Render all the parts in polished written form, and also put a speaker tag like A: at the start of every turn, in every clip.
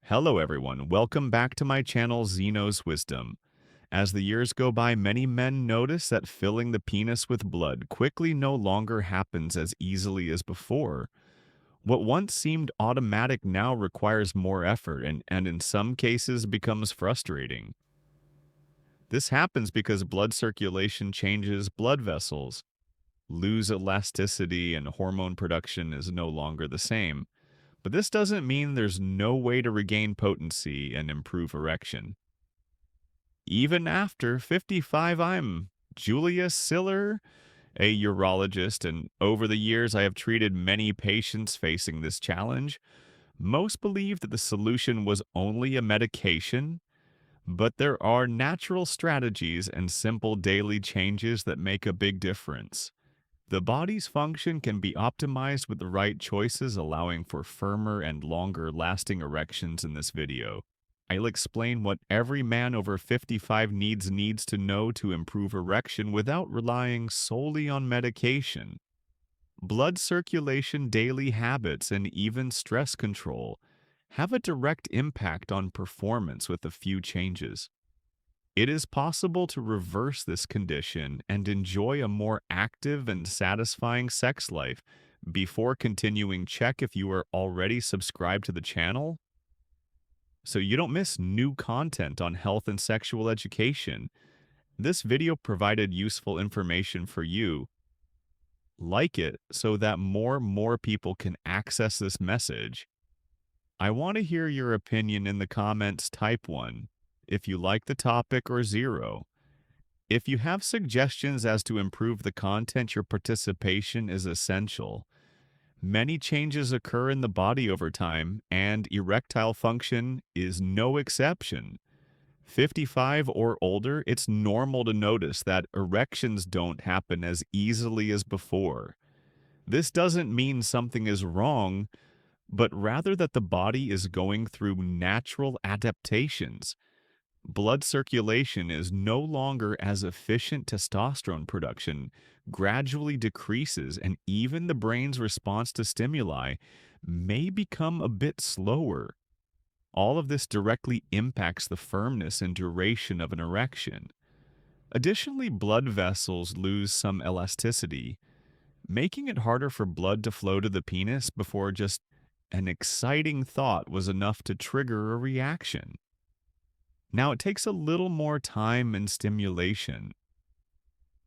A: Hello everyone, welcome back to my channel Zeno's Wisdom. As the years go by, many men notice that filling the penis with blood quickly no longer happens as easily as before. What once seemed automatic now requires more effort and in some cases becomes frustrating. This happens because blood circulation changes blood vessels, lose elasticity, and hormone production is no longer the same. But this doesn't mean there's no way to regain potency and improve erection. Even after 55, I'm Julia Siller, a urologist, and over the years I have treated many patients facing this challenge. Most believe that the solution was only a medication, but there are natural strategies and simple daily changes that make a big difference. The body's function can be optimized with the right choices, allowing for firmer and longer lasting erections in this video. I'll explain what every man over 55 needs to know to improve erection without relying solely on medication. Blood circulation, daily habits, and even stress control have a direct impact on performance with a few changes. It is possible to reverse this condition and enjoy a more active and satisfying sex life. Before continuing, check if you are already subscribed to the channel so you don't miss new content on health and sexual education. This video provided useful information for you. Like it so that more people can access this message. I want to hear your opinion in the comments. Type 1 if you like the topic, or 0 if you have suggestions as to improve the content. Your participation is essential. Many changes occur in the body over time, and erectile function is no exception. 55 or older, it's normal to notice that erections don't happen as easily as before. This doesn't mean something is wrong, but rather that the body is going through natural adaptations. Blood circulation is no longer as efficient, testosterone production gradually decreases, and even the brain's response to stimuli may become a bit slower. All of this directly impacts the firmness and duration of an erection. Additionally, blood vessels lose some elasticity, making it harder for blood to flow to the penis before just an exciting thought was enough to trigger a reaction. Now, it takes a little more time and stimulation.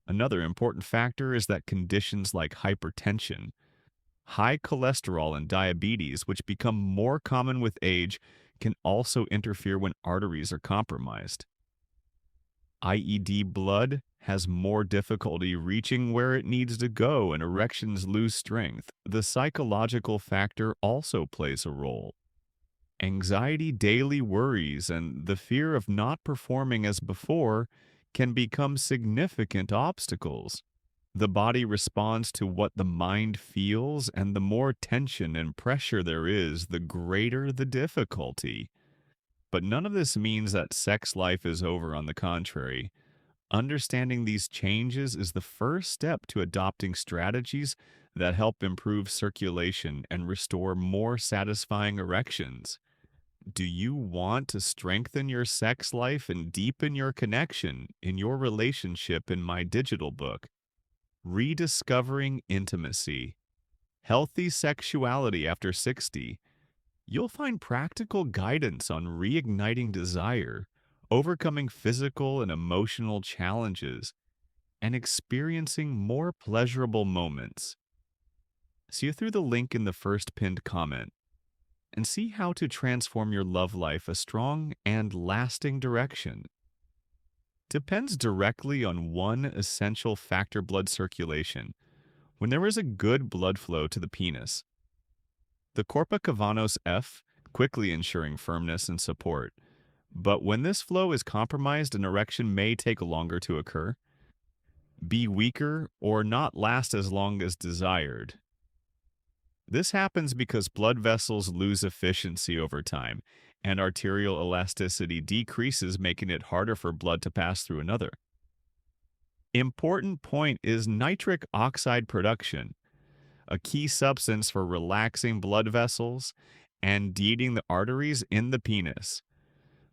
A: Another important factor is that conditions like hypertension, high cholesterol, and diabetes, which become more common with age, can also interfere when arteries are compromised. IED blood has more difficulty reaching where it needs to go, and erections lose strength. The psychological factor also plays a role. Anxiety, daily worries, and the fear of not performing as before can become significant obstacles. The body responds to what the mind feels, and the more tension and pressure there is, the greater the difficulty. But none of this means that sex life is over. On the contrary, understanding these changes is the first step to adopting strategies that help improve circulation and restore more satisfying erections. Do you want to strengthen your sex life and deepen your connection in your relationship? In my digital book, Rediscovering Intimacy, Healthy Sexuality After 60, you'll find practical guidance on reigniting desire, overcoming physical and emotional challenges, and experiencing more pleasurable moments. See you through the link in the first pinned comment and see how to transform your love life a strong and lasting direction. Depends directly on one essential factor: blood circulation. When there is a good blood flow to the penis, the corpus cavernosus F, quickly ensuring firmness and support. But when this flow is compromised, an erection may take longer to occur, be weaker, or not last as long as desired. This happens because blood vessels lose efficiency over time, and arterial elasticity decreases, making it harder for blood to pass through another. Important point is nitric oxide production, a key substance for relaxing blood vessels and deeding the arteries in the penis.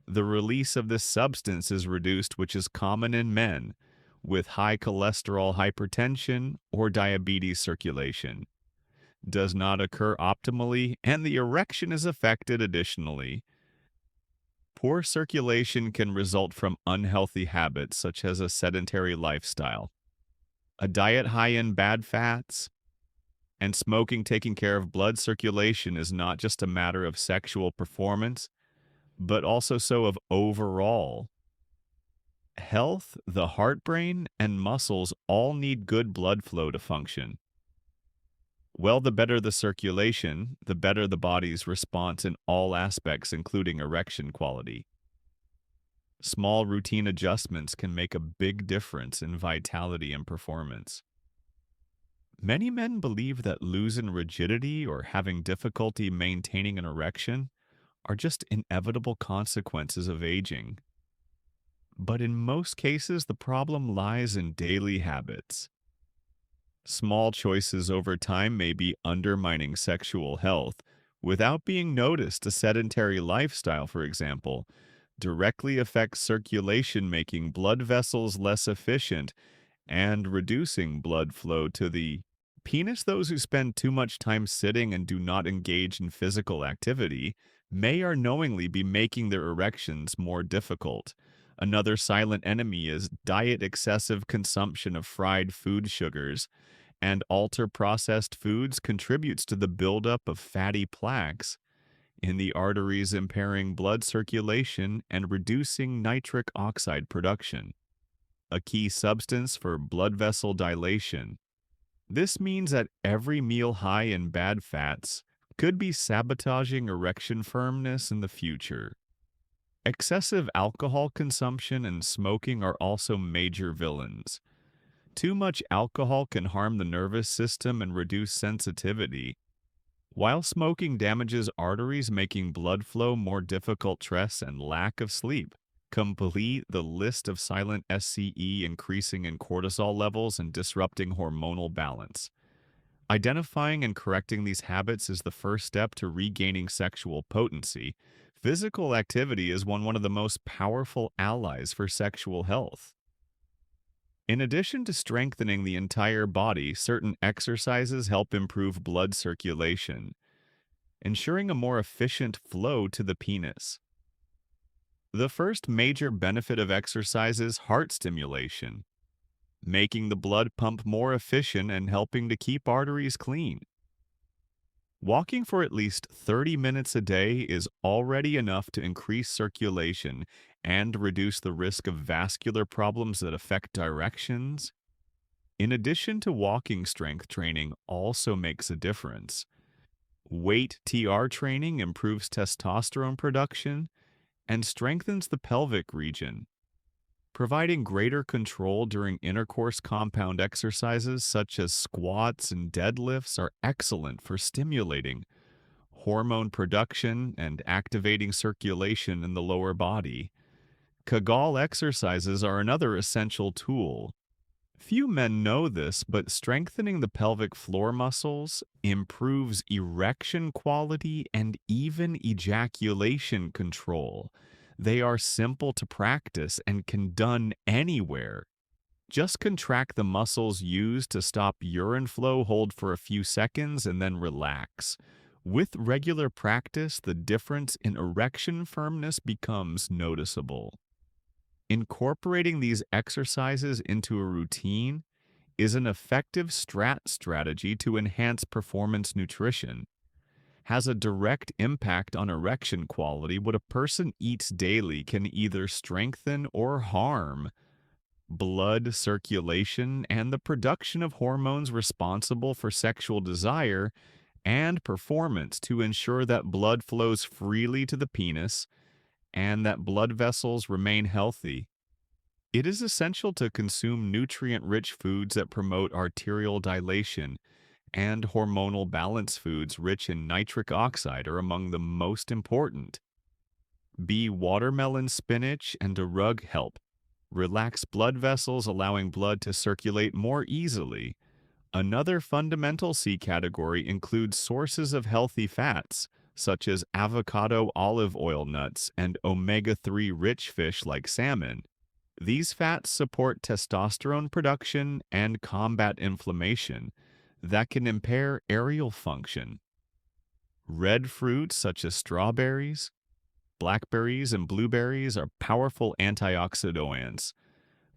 A: The release of this substance is reduced, which is common in men with high cholesterol, hypertension, or diabetes circulation. Does not occur optimally, and the erection is affected additionally. Poor circulation can result from unhealthy habits such as a sedentary lifestyle, a diet high in bad fats, and smoking. Taking care of blood circulation is not just a matter of sexual performance, but also so of overall health. The heart, brain, and muscles all need good blood flow to function. Well, the better the circulation, the better the body's response in all aspects, including erection quality. Small routine adjustments can make a big difference in vitality and performance. Many men believe that losing rigidity or having difficulty maintaining an erection are just inevitable consequences of aging. But in most cases, the problem lies in daily habits. Small choices over time may be undermining sexual health without being noticed. A sedentary lifestyle, for example, directly affects circulation, making blood vessels less efficient and reducing blood flow to the penis. Those who spend too much time sitting and do not engage in physical activity may unknowingly be making their erections more difficult. Another silent enemy is diet. Excessive consumption of fried food, sugars, and ultra-processed foods contributes to the buildup of fatty plaques in the arteries, impairing blood circulation and reducing nitric oxide production, a key substance for blood vessel dilation. This means that every meal high in bad fats could be sabotaging erection firmness in the future. Excessive alcohol consumption and smoking are also major villains. Too much alcohol can harm the nervous system and reduce sensitivity, while smoking damages arteries, making blood flow more difficult. Stress and lack of sleep complete the list of silent SCE, increasing in cortisol levels and disrupting hormonal balance. Identifying and correcting these habits is the first step to regaining sexual potency. Physical activity is one of the most powerful allies for sexual health. In addition to strengthening the entire body, certain exercises help improve blood circulation, ensuring a more efficient flow to the penis. The first major benefit of exercise is heart stimulation, making the blood pump more efficient and helping to keep arteries clean. Walking for at least 30 minutes a day is already enough to increase circulation and reduce the risk of vascular problems that affect directions. In addition to walking, strength training also makes a difference. Weight TR training improves testosterone production and strengthens the pelvic region, providing greater control during intercourse. Compound exercises such as squats and deadlifts are excellent for stimulating hormone production and activating circulation in the lower body. Kegel exercises are another essential tool. Few men know this, but strengthening the pelvic floor muscles improves erection quality and even ejaculation control. They are simple to practice and can done anywhere. Just contract the muscles used to stop urine flow, hold for a few seconds, and then relax. With regular practice, the difference in erection firmness becomes noticeable. Incorporating these exercises into a routine is an effective strategy to enhance performance. Nutrition has a direct impact on erection quality. What a person eats daily can either strengthen or harm blood circulation and the production of hormones responsible for sexual desire and performance. To ensure that blood flows freely to the penis and that blood vessels remain healthy, it is essential to consume nutrient-rich foods that promote arterial dilation, and hormonal balance. Foods rich in nitric oxide are among the most important. Watermelon, spinach, and a rug help relax blood vessels, allowing blood to circulate more easily. Another fundamental C category includes sources of healthy fats. such as avocado olive oil nuts and omega-3 rich fish like salmon. These fats support testosterone production and combat inflammation that can impair aerial function. Red fruits such as strawberries, blackberries, and blueberries are powerful antioxidants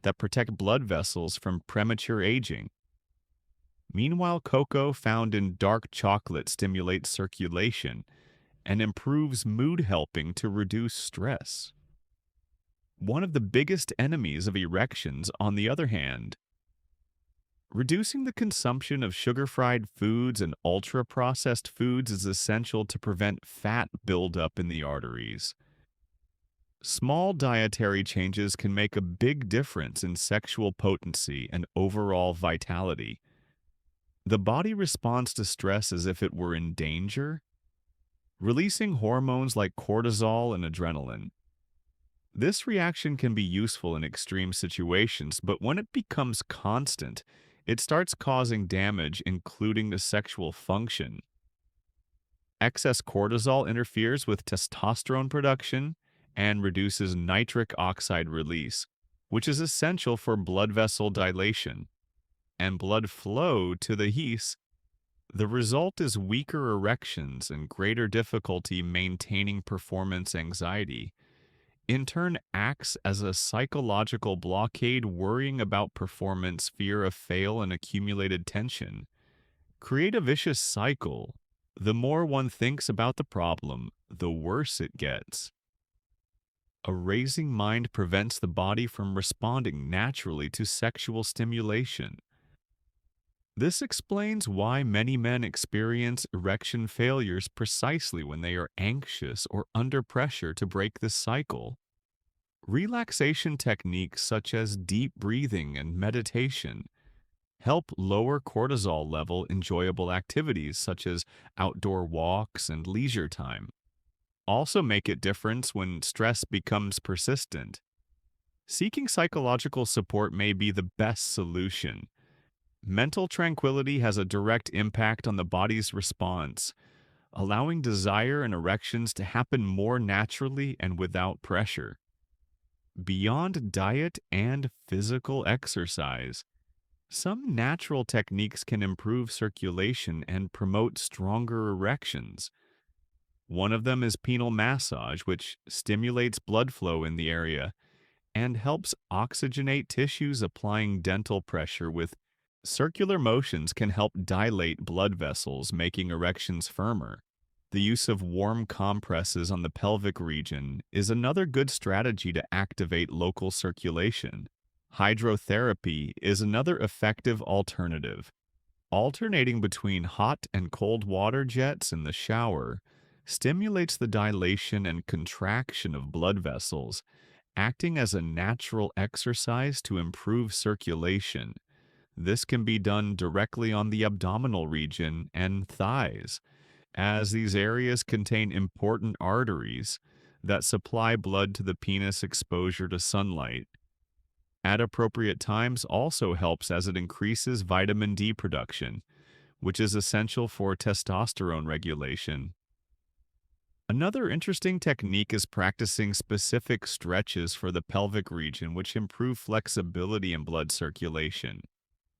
A: that protect blood vessels from premature aging. Meanwhile, cocoa found in dark chocolate stimulates circulation and improves mood, helping to reduce stress. One of the biggest enemies of erections, on the other hand, reducing the consumption of sugar-fried foods and ultra-processed foods is essential to prevent fat buildup in the arteries. Small dietary changes can make a big difference in sexual potency and overall vitality. The body responds to stress as if it were in danger, releasing hormones like cortisol and adrenaline. This reaction can be useful in extreme situations, but when it becomes constant, it starts causing damage, including the sexual function. Excess cortisol interferes with testosterone production and reduces nitric oxide release, which is essential for blood vessel dilation and blood flow to the heath. The result is weaker erections and greater difficulty maintaining performance anxiety. In turn, acts as a psychological blockade, worrying about performance, fear of fail, and accumulated tension. Create a vicious cycle. The more one thinks about the problem, the worse it gets. A racing mind prevents the body from responding naturally to sexual stimulation. This explains why many men experience erection failures precisely when they are anxious or under pressure to break this cycle. Relaxation techniques such as deep breathing and meditation help lower cortisol level. Enjoyable activities such as outdoor walks and leisure time also make a difference when stress becomes persistent. Seeking psychological support may be the best solution. Mental tranquility has a direct impact on the body's response, allowing desire and erections to happen more naturally and without pressure. Beyond diet and physical exercise, some natural techniques can improve circulation and promote stronger erections. One of them is penile massage, which stimulates blood flow in the area and helps oxygenate tissues. Applying dental pressure with circular motions can help dilate blood vessels, making erections firmer. The use of warm compresses on the pelvic region is another good strategy to activate local circulation. Hydrotherapy is another effective alternative. Alternating between hot and cold water jets in the shower stimulates the dilation and contraction of blood vessels, acting as a natural exercise to improve circulation. This can be done directly on the abdominal region and thighs, as these areas contain important arteries that supply blood to the penis. Exposure to sunlight at appropriate times also helps, as it increases vitamin D production, which is essential for testosterone regulation. Another interesting technique is practicing specific stretches for the pelvic region, which improve flexibility and blood circulation.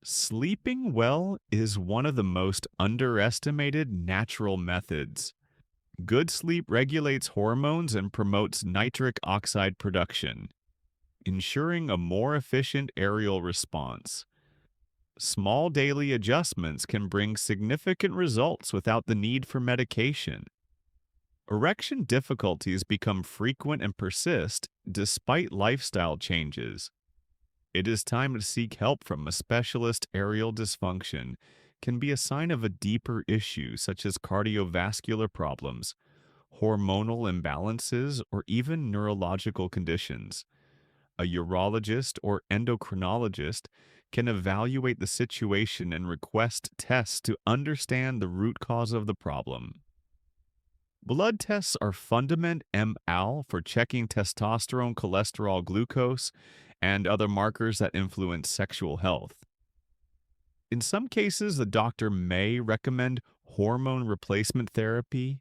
A: Sleeping well is one of the most underestimated natural methods. Good sleep regulates hormones and promotes nitric oxide production, ensuring a more efficient aerial response. Small daily adjustments can bring significant results without the need for medication. Erection difficulties become frequent and persist despite lifestyle changes. It is time to seek help from a specialist. Aerial dysfunction can be a sign of a deeper issue, such as cardiovascular problems, hormonal imbalances, or even neurological conditions. A urologist or endocrinologist can evaluate the situation and request tests to understand the root cause of the problem. Blood tests are fundamental for checking testosterone, cholesterol, glucose, and other markers that influence sexual health. In some cases, the doctor may recommend hormone replacement therapy,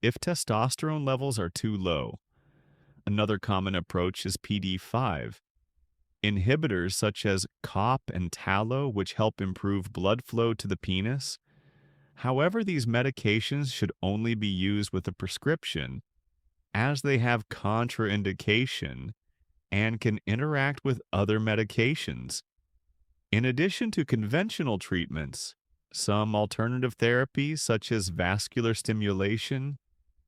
A: if testosterone levels are too low. Another common approach is PD5, inhibitors such as COP and tallow, which help improve blood flow to the penis. However, these medications should only be used with a prescription, as they have contraindication and can interact with other medications. In addition to conventional treatments, some alternative therapies such as vascular stimulation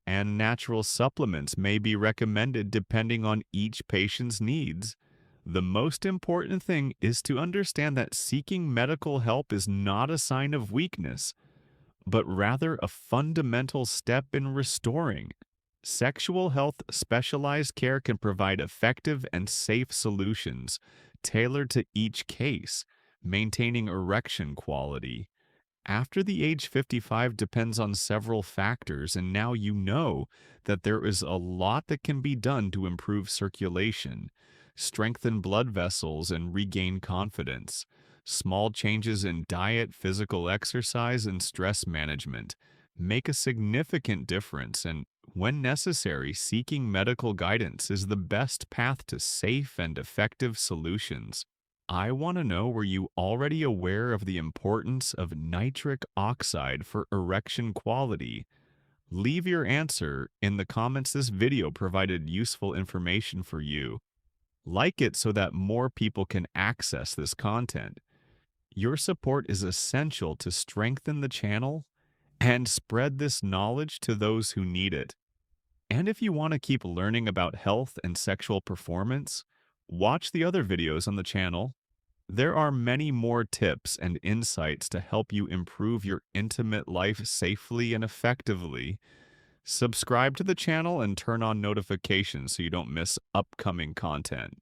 A: and natural supplements may be recommended depending on each patient's needs. The most important thing is to understand that seeking medical help is not a sign of weakness, but rather a fundamental step in restoring. Sexual health specialized care can provide effective and safe solutions tailored to each case, maintaining erection quality. After the age 55 depends on several factors, and now you know that there is a lot that can be done to improve circulation, strengthen blood vessels, and regain confidence. Small changes in diet, physical exercise, and stress management make a significant difference, and when necessary, seeking medical guidance is the best path to safe and effective solutions. I want to know, were you already aware of the importance of nitric oxide for erection quality? Leave your answer in the comments. This video provided useful information for you. Like it so that more people can access this content. Your support is essential to strengthen the channel and spread this knowledge to those who need it. And if you want to keep learning about health and sexual performance, watch the other videos on the channel. There are many more tips and insights to help you improve your intimate life safely and effectively. Subscribe to the channel and turn on notifications so you don't miss upcoming content.